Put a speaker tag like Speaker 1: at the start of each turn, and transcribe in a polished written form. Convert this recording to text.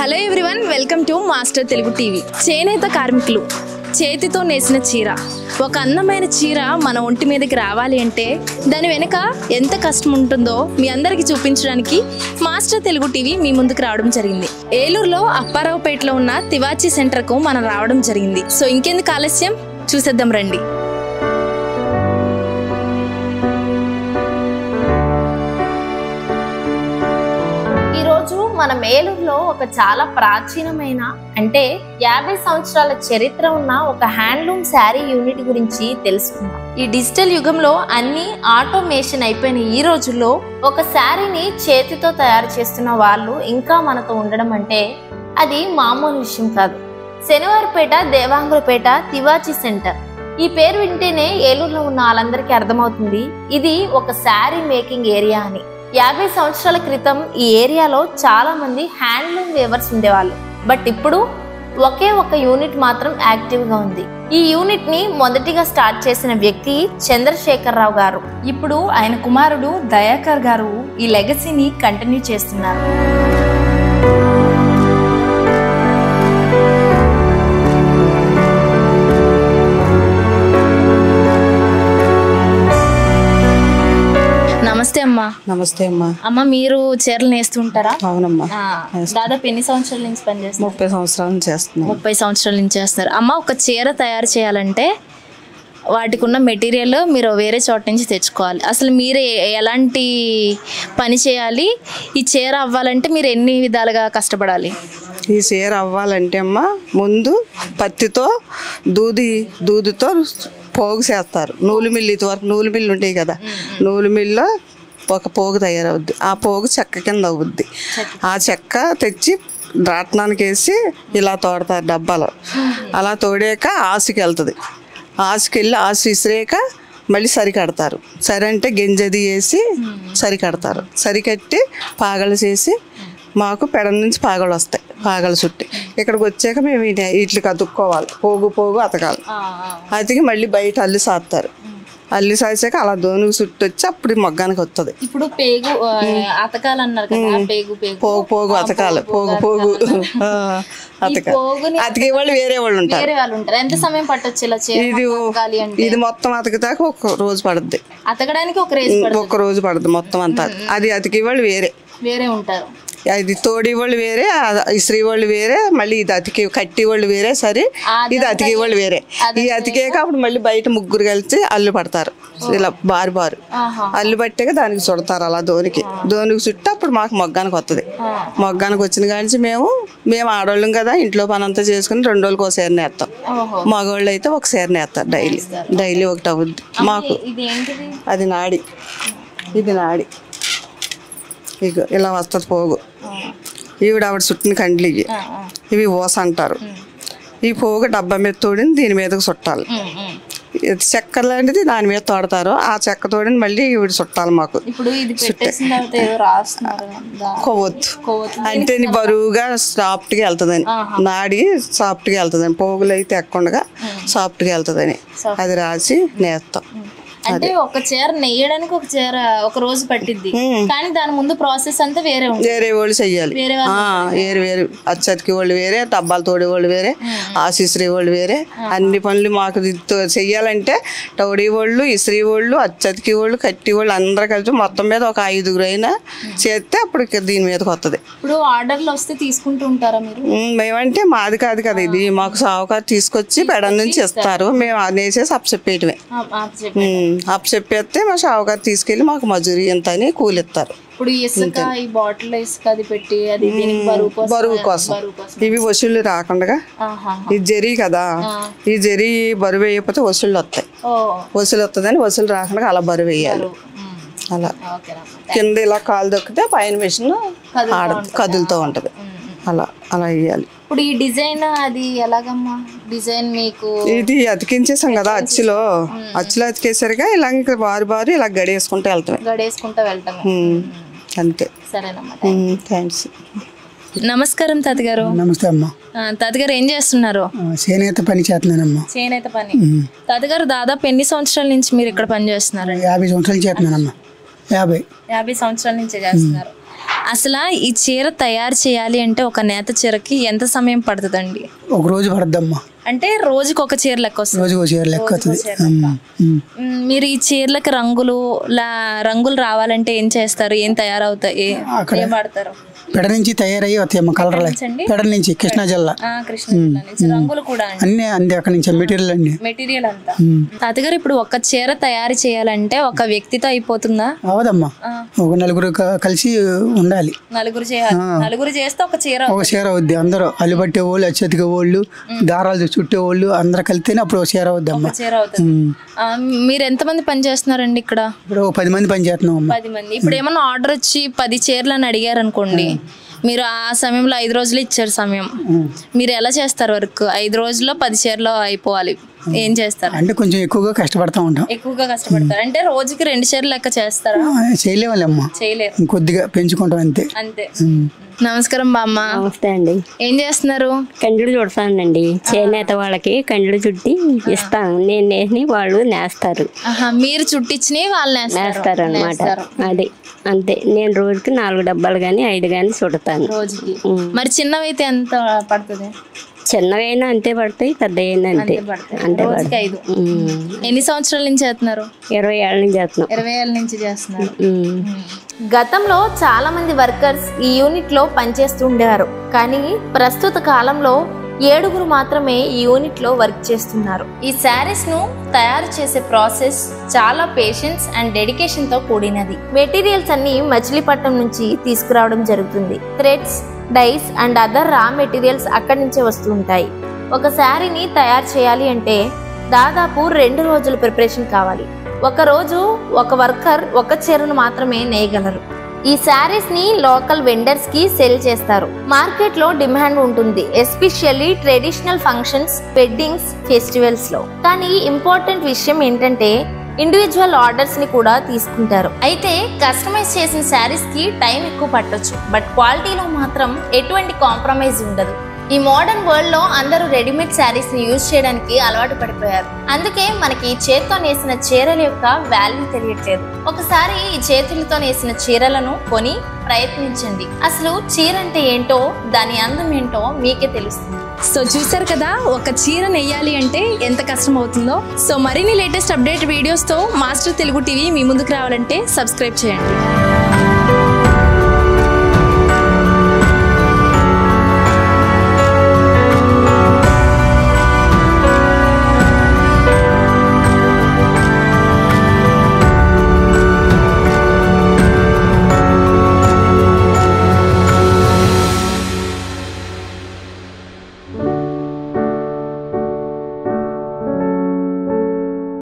Speaker 1: Hello everyone, welcome to master Telugu TV. చేనేత కార్మికులు చేతితో నేసిన చీర, ఒక అందమైన చీర మన ఒంటి మీదకి రావాలి అంటే దాని వెనుక ఎంత కష్టం ఉంటుందో మీ అందరికీ చూపించడానికి మాస్టర్ తెలుగు టీవీ మీ ముందుకు రావడం జరిగింది. ఏలూరులో అప్పారావుపేటలో ఉన్న తివాచీ సెంటర్కు మనం రావడం జరిగింది. సో ఇంకెందుకు ఆలస్యం, చూసేద్దాం రండి. మన ఏలూరులో ఒక చాలా ప్రాచీనమైన అంటే 50 సంవత్సరాల చరిత్ర ఉన్న ఒక హ్యాండ్లూమ్ శారీ యూనిట్ గురించి తెలుసుకుందాం. ఈ డిజిటల్ యుగంలో అన్ని ఆటోమేషన్ అయిపోయిన ఈ రోజుల్లో ఒక శారీని చేతితో తయారు చేస్తున్న వాళ్ళు ఇంకా మనతో ఉండడం అంటే అది మామూలు విషయం కాదు. శనివారపేట దేవాంగులపేట తివాచీ సెంటర్, ఈ పేరు వింటేనే ఏలూరులో ఉన్న వాళ్ళందరికీ అర్థమవుతుంది ఇది ఒక శారీ మేకింగ్ ఏరియా అని. 50 సంవత్సరాల క్రితం ఈ ఏరియాలో చాలా మంది హ్యాండ్లూమ్ వేవర్స్ ఉండేవాళ్ళు. బట్ ఇప్పుడు ఒకే ఒక యూనిట్ మాత్రం యాక్టివ్ గా ఉంది. ఈ యూనిట్ ని మొదటిగా స్టార్ట్ చేసిన వ్యక్తి చంద్రశేఖరరావు గారు. ఇప్పుడు ఆయన కుమారుడు దయాకర్ గారు ఈ లెగసీని కంటిన్యూ చేస్తున్నారు. నమస్తే అమ్మా.
Speaker 2: నమస్తే అమ్మా.
Speaker 1: అమ్మ, మీరు చీరలు నేస్తుంటారా?
Speaker 2: అవునమ్మా.
Speaker 1: దాదాపు ఎన్ని సంవత్సరాల నుంచి పనిచేస్తారు?
Speaker 2: 30 సంవత్సరాల నుంచి చేస్తున్నాను.
Speaker 1: 30 సంవత్సరాల నుంచి చేస్తున్నారు. అమ్మ, ఒక చీర తయారు చేయాలంటే వాటికి ఉన్న మెటీరియల్ మీరు వేరే చోట నుంచి తెచ్చుకోవాలి. అసలు మీరు ఎలాంటి పని చేయాలి? ఈ చీర అవ్వాలంటే మీరు ఎన్ని విధాలుగా కష్టపడాలి?
Speaker 2: ఈ చీర అవ్వాలంటే అమ్మా ముందు పత్తితో దూదితో పోగు చేస్తారు. నూలు మిల్లు, ఇదివరకు నూలు మిల్లు ఉంటాయి కదా, నూలు మిల్లో ఒక పోగు తయారవుద్ది. ఆ పోగు చెక్క కింద అవుద్ది. ఆ చెక్క తెచ్చి రాట్నానికి వేసి ఇలా తోడతారు డబ్బాలో. అలా తోడాక ఆసుకి వెళ్తుంది. ఆసుకెళ్ళి ఆసు విసిరేక మళ్ళీ సరికడతారు. సరి అంటే గింజది వేసి సరికడతారు. సరికట్టి పాగలు చేసి మాకు పెడ నుంచి పాగలు వస్తాయి. పాగలు చుట్టి ఇక్కడికి వచ్చాక మేము వీటికి అతుక్కోవాలి. పోగు అతకాలి. అతికి మళ్ళీ బయట అల్లి సాస్తారు. అల్లి సాసాక అలా దోనుగు చుట్టూ వచ్చి అప్పుడు మొగ్గానికి వస్తుంది.
Speaker 1: ఇప్పుడు పేగు అతకాలన్నారు కదా,
Speaker 2: పోగు అతకాలి. పోగు అతికే వాళ్ళు వేరే వాళ్ళు ఉంటారు.
Speaker 1: ఎంత సమయం పట్టొచ్చు?
Speaker 2: ఇది మొత్తం అతకతాక ఒక రోజు పడుద్ది.
Speaker 1: అతకడానికి ఒక రోజు
Speaker 2: పడుద్ది మొత్తం అంతా. అది అతికే వాళ్ళు వేరే
Speaker 1: ఉంటారు.
Speaker 2: అది తోడి వాళ్ళు వేరే, ఇస్త్రీ వాళ్ళు వేరే, మళ్ళీ ఇది అతికి కట్టి వాళ్ళు వేరే, సరే ఇది అతికే వాళ్ళు వేరే. ఈ అతికేక అప్పుడు మళ్ళీ బయట ముగ్గురు కలిసి అల్లు పడతారు. ఇలా బారు అల్లు పట్టాక దానికి చుడతారు. అలా దోనికి చుట్టూ అప్పుడు మాకు మొగ్గానికి వస్తుంది. మొగ్గానికి వచ్చిన కానించి మేము ఆడవాళ్ళం కదా, ఇంట్లో పని అంతా చేసుకుని 2 రోజులకు ఒక సేర నేస్తాం. మగవాళ్ళు అయితే ఒక సేర నేస్తారు. డైలీ ఒకటి అవుద్ది మాకు. అది నాడి, ఇది నాడి. ఇక ఇలా వస్తుంది పోగు. ఆవిడ చుట్టిన కండ్లు ఇవి ఓస అంటారు. ఈ పోగు డబ్బా మీద తోడిని దీని మీదకి చుట్టాలి. చెక్క లాంటిది దాని మీద తోడతారు. ఆ చెక్క తోడిని మళ్ళీ ఈవిడ చుట్టాలి మాకు. కొవ్వొత్తు అంటే బరువుగా సాఫ్ట్గా వెళ్తుందని, నాడి సాఫ్ట్గా వెళ్తుందని, పోగులు అయితే ఎక్కకుండా సాఫ్ట్గా వెళ్తుందని అది రాసి నేస్తాం.
Speaker 1: అంటే ఒక చీర నెయ్యడానికి ఒక రోజు పట్టిద్ది, కానీ దాని ముందు ప్రాసెస్ అంతా వేరే
Speaker 2: వాళ్ళు చెయ్యాలి. వేరు అచ్చతికి వాళ్ళు వేరే, డబ్బాలు తోడే వాళ్ళు వేరే, ఆశిస్త్రీ వాళ్ళు వేరే. అన్ని పనులు మాకు చెయ్యాలంటే టౌడీ వాళ్ళు, ఇస్త్రీ వాళ్ళు, అచ్చతికి వాళ్ళు, కట్టి వాళ్ళు అందరూ కలిసి మొత్తం మీద ఒక 5 అయినా చేస్తే అప్పుడు దీని మీదకి వస్తుంది.
Speaker 1: ఇప్పుడు ఆర్డర్లు వస్తే తీసుకుంటూ ఉంటారా మీరు?
Speaker 2: మేమంటే మాది కాదు కదా, ఇది మాకు సావుకారు తీసుకొచ్చి పెడ నుంచి ఇస్తారు. మేము అనేసేసి అప్పచెప్పేయటమే. అప్పచెప్పేస్తే మా షావుగారు తీసుకెళ్ళి మాకు మజూరీ ఎంత అని కూలి ఇస్తారు.
Speaker 1: ఇప్పుడు ఇసుక, ఈ బాటిల్ ఇసుక అది పెట్టి అది
Speaker 2: బరువు కోసం ఇవి వసూళ్ళు రాకుండా, ఇది జరీ కదా, ఈ జరీ బరువు వేయకపోతే వసూళ్ళు వస్తాయి. వసూలు వస్తుందని వసూలు రాకుండా అలా బరువు వేయాలి. అలా కింద ఇలా కాలు దొక్కితే పైన మిషన్ కదులుతూ ఉంటది. అలా వేయాలి.
Speaker 1: ఇప్పుడు ఈ డిజైన్ అది ఎలాగమ్మా? డిజైన్ మీకు
Speaker 2: ఇది అతికించేసాం కదా, అచ్చులో అతికేసరిగా ఇలా బారు ఇలా గడేసుకుంటూ వెళ్తాం. అంతే.
Speaker 1: సరేనమ్మా,
Speaker 2: థ్యాంక్స్.
Speaker 1: నమస్కారం తాతగారు.
Speaker 3: నమస్తే అమ్మా.
Speaker 1: తాతగారు ఏం చేస్తున్నారు?
Speaker 3: చేనేత పని చేస్తున్నానమ్మా.
Speaker 1: చేనేత పని. తాతగారు దాదాపు ఎన్ని సంవత్సరాల నుంచి మీరు ఇక్కడ పని చేస్తున్నారు?
Speaker 3: 50 సంవత్సరాలు చేస్తున్నానమ్మా.
Speaker 1: 50 సంవత్సరాల నుంచి చేస్తున్నారు. అసలు ఈ చీర తయారు చేయాలి అంటే ఒక నేత చీరకి ఎంత సమయం పడుతుందండి?
Speaker 3: ఒక రోజు పడద్దమ్మా.
Speaker 1: అంటే రోజుకి ఒక చీర లెక్క వస్తుంది?
Speaker 3: రోజుకి ఒక చీర లెక్క వస్తుంది.
Speaker 1: మీరు ఈ చీరలకు రంగులు రావాలంటే ఏం చేస్తారు? ఏం తయారవుతాయి? ఏం వాడతారు?
Speaker 3: పెడ నుంచి తయారయ్యి వస్తాయమ్మ కలర్లు. పెడ నుంచి కృష్ణా జిల్లా
Speaker 1: రంగులు కూడా
Speaker 3: అన్ని అంది అక్కడ నుంచి మెటీరియల్ అండి.
Speaker 1: మెటీరియల్ అంతా. తాతగారు ఇప్పుడు ఒక చీర తయారు చేయాలంటే ఒక వ్యక్తితో అయిపోతుందా?
Speaker 3: అవదమ్మా, ఒక నలుగురు కలిసి ఉండాలి.
Speaker 1: నలుగురు చేయాలి. నలుగురు చేస్తే ఒక చీర
Speaker 3: అవుద్ది. అందరూ అల్లు పట్టే వాళ్ళు, అచ్చతికే వాళ్ళు, దారాలు చుట్టే వాళ్ళు అందరు కలిస్తేనే అప్పుడు ఒక చీర అవుద్ది అమ్మ.
Speaker 1: మీరు ఎంతమంది పని చేస్తున్నారండి ఇక్కడ?
Speaker 3: ఇప్పుడు 10 మంది పని చేస్తున్నాం.
Speaker 1: 10 మంది. ఇప్పుడు ఏమన్నా ఆర్డర్ వచ్చి 10 చీరలు అని అడిగారు అనుకోండి, మీరు ఆ సమయంలో 5 రోజులు ఇచ్చారు సమయం, మీరు ఎలా చేస్తారు వర్క్? 5 రోజుల్లో 10 చీరలు అయిపోవాలి, ఏం చేస్తారు?
Speaker 3: అంటే కొంచెం ఎక్కువగా కష్టపడతా ఉంటాం.
Speaker 1: ఎక్కువగా కష్టపడతారు అంటే రోజుకి 2 చీరలు లెక్క చేస్తారా?
Speaker 3: చేయలేమమ్మా,
Speaker 1: చేయలేరు,
Speaker 3: కొద్దిగా పెంచుకుంటాం అంతే.
Speaker 1: అంతే. నమస్కారం బామ్మ.
Speaker 4: నమస్తే అండి.
Speaker 1: ఏం చేస్తున్నారు?
Speaker 4: కంజులు చుడతానండి. చేనేత వాళ్ళకి కంజులు చుట్టి ఇస్తాను. నేను నేసి వాళ్ళు నేస్తారు.
Speaker 1: మీరు చుట్టించి వాళ్ళు
Speaker 4: నేస్తారు అనమాట. అది అంతే. నేను రోజుకి 4 డబ్బాలు కానీ 5 కానీ చుడతాను
Speaker 1: రోజుకి. మరి చిన్నవైతే ఎంత పడుతుంది?
Speaker 4: చిన్నవైనా అంతే పడతాయి, పెద్ద అయినా అంతే పడతాయి.
Speaker 1: ఎన్ని సంవత్సరాల నుంచి చేస్తున్నారు?
Speaker 4: 20 ఏళ్ళ నుంచి చేస్తున్నాం.
Speaker 1: 20 ఏళ్ళ నుంచి చేస్తున్నారు. గతంలో చాలా మంది వర్కర్స్ ఈ యూనిట్ లో పనిచేస్తూ ఉండేవారు, కానీ ప్రస్తుత కాలంలో 7 మాత్రమే ఈ యూనిట్ లో వర్క్ చేస్తున్నారు. ఈ శారీస్ ను తయారు చేసే ప్రాసెస్ చాలా పేషెన్స్ అండ్ డెడికేషన్ తో కూడినది. మెటీరియల్స్ అన్ని మచిలీపట్నం నుంచి తీసుకురావడం జరుగుతుంది. Threads, dyes and other raw materials అక్కడి నుంచే వస్తూ ఉంటాయి. ఒక శారీని తయారు చేయాలి అంటే దాదాపు 2 రోజుల ప్రిపరేషన్ కావాలి. ఒక రోజు ఒక వర్కర్ ఒక చీరను మాత్రమే నేయగలరు. ఈ శారీస్ ని లోకల్ వెండర్స్ కి సెల్ చేస్తారు. మార్కెట్ లో డిమాండ్ ఉంటుంది, especially traditional functions, weddings, festivals లో. కానీ ఇంపార్టెంట్ విషయం ఏంటంటే ఇండివిజువల్ ఆర్డర్స్ ని కూడా తీసుకుంటారు. అయితే కస్టమైజ్ చేసిన శారీస్ కి టైం ఎక్కువ పట్టొచ్చు, బట్ క్వాలిటీలో మాత్రం ఎటువంటి కాంప్రమైజ్ ఉండదు. ఈ మోడర్న్ వరల్డ్ లో అందరూ రెడీమేడ్ శారీస్ ని యూజ్ చేయడానికి అలవాటు పడిపోయారు. అందుకే మనకి చేతితో నేసిన చీరల యొక్క వాల్యూ తెలియట్లేదు. ఒకసారి ఈ చేతులతో నేసిన చీరలను కొని ప్రయత్నించండి. అసలు చీర అంటే ఏంటో, దాని అందం ఏంటో మీకే తెలుస్తుంది. సో చూసారు కదా, ఒక చీర నెయ్యాలి అంటే ఎంత కష్టం అవుతుందో. సో మరిన్ని లేటెస్ట్ అప్డేట్ వీడియోస్ తో మాస్టర్ తెలుగు టీవీ మీ ముందుకు రావాలంటే సబ్స్క్రైబ్ చేయండి.